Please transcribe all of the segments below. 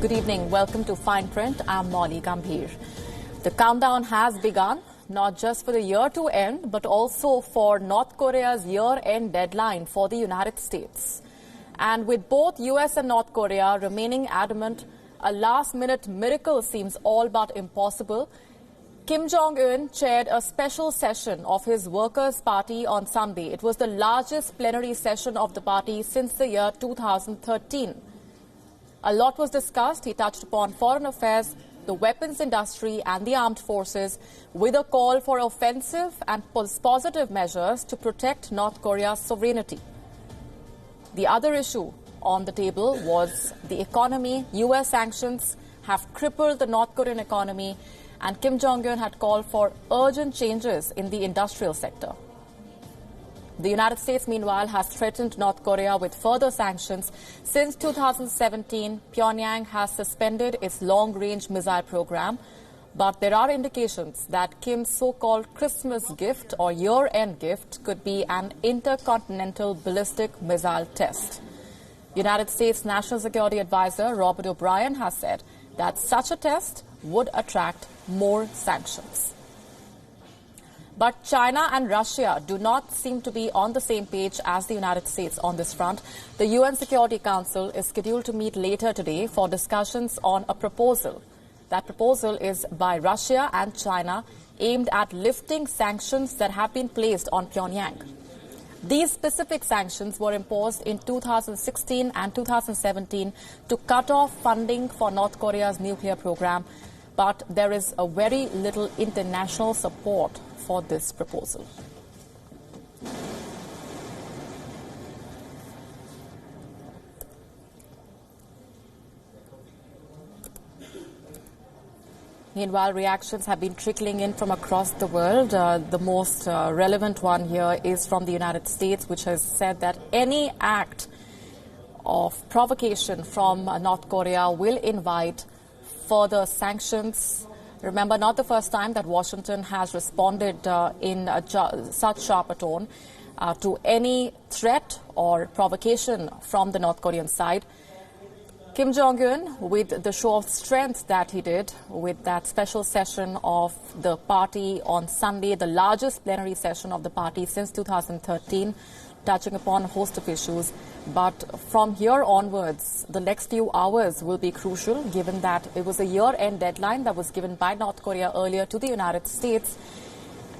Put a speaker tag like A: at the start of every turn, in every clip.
A: Good evening. Welcome to Fineprint. I'm Molly Gambhir. The countdown has begun, not just for the year to end, but also for North Korea's year-end deadline for the United States. And with both US and North Korea remaining adamant, a last-minute miracle seems all but impossible. Kim Jong-un chaired a special session of his Workers' Party on Sunday. It was the largest plenary session of the party since the year 2013. A lot was discussed. He touched upon foreign affairs, the weapons industry and the armed forces, with a call for offensive and positive measures to protect North Korea's sovereignty. The other issue on the table was the economy. US sanctions have crippled the North Korean economy, and Kim Jong-un had called for urgent changes in the industrial sector. The United States, meanwhile, has threatened North Korea with further sanctions. Since 2017, Pyongyang has suspended its long-range missile program. But there are indications that Kim's so-called Christmas gift or year-end gift could be an intercontinental ballistic missile test. United States National Security Advisor Robert O'Brien has said that such a test would attract more sanctions. But China and Russia do not seem to be on the same page as the United States on this front. The UN Security Council is scheduled to meet later today for discussions on a proposal. That proposal is by Russia and China, aimed at lifting sanctions that have been placed on Pyongyang. These specific sanctions were imposed in 2016 and 2017 to cut off funding for North Korea's nuclear program. But there is a very little international support for this proposal. Meanwhile, reactions have been trickling in from across the world. The most relevant one here is from the United States, which has said that any act of provocation from North Korea will invite further sanctions. Remember, not the first time that Washington has responded in such sharp a tone to any threat or provocation from the North Korean side. Kim Jong-un, with the show of strength that he did with that special session of the party on Sunday, the largest plenary session of the party since 2013, touching upon a host of issues. But from here onwards, the next few hours will be crucial, given that it was a year-end deadline that was given by North Korea earlier to the United States.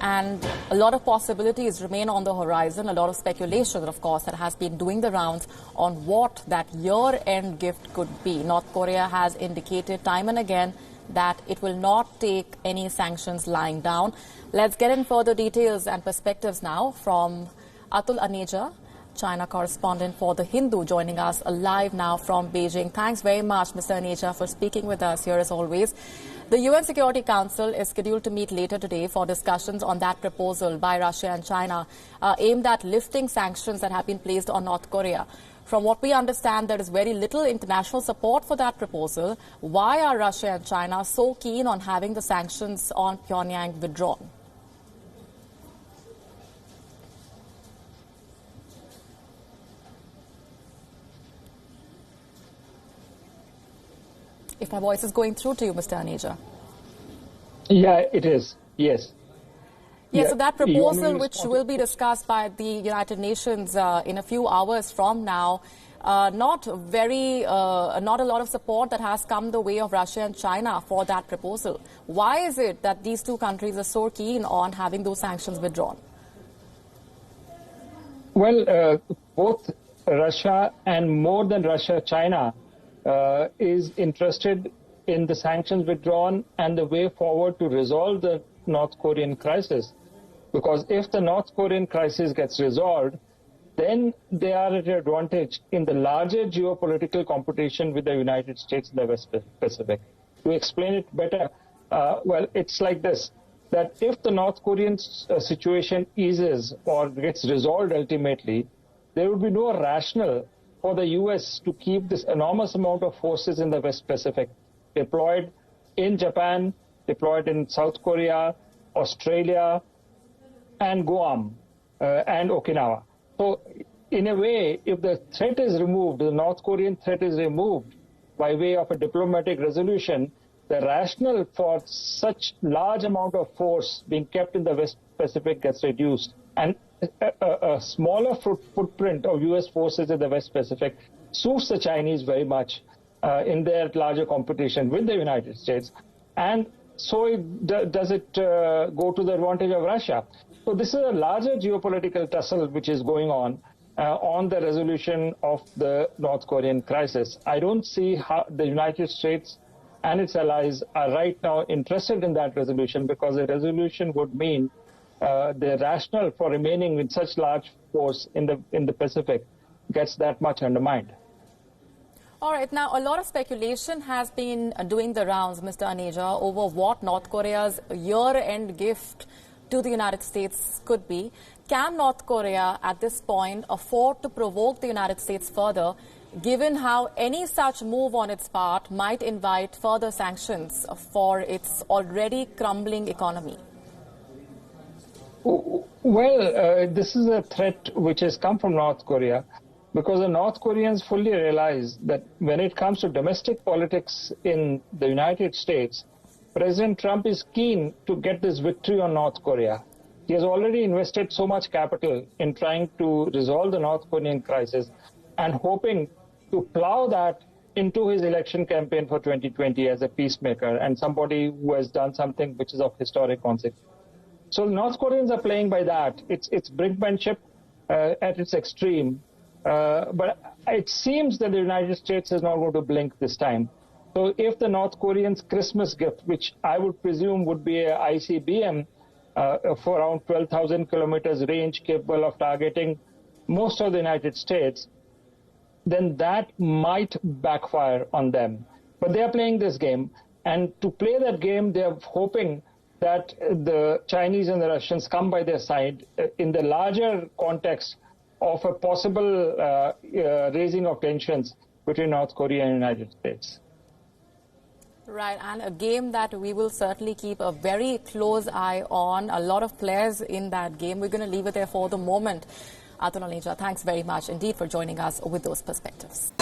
A: And a lot of possibilities remain on the horizon, a lot of speculation, of course, that has been doing the rounds on what that year-end gift could be. North Korea has indicated time and again that it will not take any sanctions lying down. Let's get in further details and perspectives now from Atul Aneja, China correspondent for The Hindu, joining us live now from Beijing. Thanks very much, Mr. Aneja, for speaking with us here as always. The UN Security Council is scheduled to meet later today for discussions on that proposal by Russia and China aimed at lifting sanctions that have been placed on North Korea. From what we understand, there is very little international support for that proposal. Why are Russia and China so keen on having the sanctions on Pyongyang withdrawn? If my voice is going through to you, Mr. Aneja.
B: Yeah, it is. Yes.
A: Yes, so that proposal, which will be discussed by the United Nations in a few hours from now, not a lot of support that has come the way of Russia and China for that proposal. Why is it that these two countries are so keen on having those sanctions withdrawn?
B: Well, both Russia and more than Russia, China is interested in the sanctions withdrawn and the way forward to resolve the North Korean crisis. Because if the North Korean crisis gets resolved, then they are at an advantage in the larger geopolitical competition with the United States in the West Pacific. To explain it better, well, it's like this, that if the North Korean situation eases or gets resolved ultimately, there would be no rationale for the U.S. to keep this enormous amount of forces in the West Pacific deployed in Japan, deployed in South Korea, Australia, and Guam, and Okinawa. So in a way, if the threat is removed, the North Korean threat is removed, by way of a diplomatic resolution, the rationale for such large amount of force being kept in the West Pacific gets reduced. And a smaller footprint of U.S. forces in the West Pacific suits the Chinese very much in their larger competition with the United States. And so does it go to the advantage of Russia. So this is a larger geopolitical tussle which is going on the resolution of the North Korean crisis. I don't see how the United States and its allies are right now interested in that resolution, because a resolution would mean the rationale for remaining with such large force in the Pacific gets that much undermined.
A: All right. Now, a lot of speculation has been doing the rounds, Mr. Aneja, over what North Korea's year-end gift to the United States could be. Can North Korea at this point afford to provoke the United States further, given how any such move on its part might invite further sanctions for its already crumbling economy?
B: Well, this is a threat which has come from North Korea, because the North Koreans fully realize that when it comes to domestic politics in the United States, President Trump is keen to get this victory on North Korea. He has already invested so much capital in trying to resolve the North Korean crisis and hoping to plow that into his election campaign for 2020 as a peacemaker and somebody who has done something which is of historic consequence. So the North Koreans are playing by that. It's brinkmanship at its extreme. But it seems that the United States is not going to blink this time. So if the North Koreans' Christmas gift, which I would presume would be a ICBM for around 12,000 kilometers range, capable of targeting most of the United States, then that might backfire on them. But they are playing this game. And to play that game, they are hoping that the Chinese and the Russians come by their side in the larger context of a possible raising of tensions between North Korea and the United States.
A: Right, and a game that we will certainly keep a very close eye on. A lot of players in that game. We're going to leave it there for the moment. Atul Aneja, thanks very much indeed for joining us with those perspectives.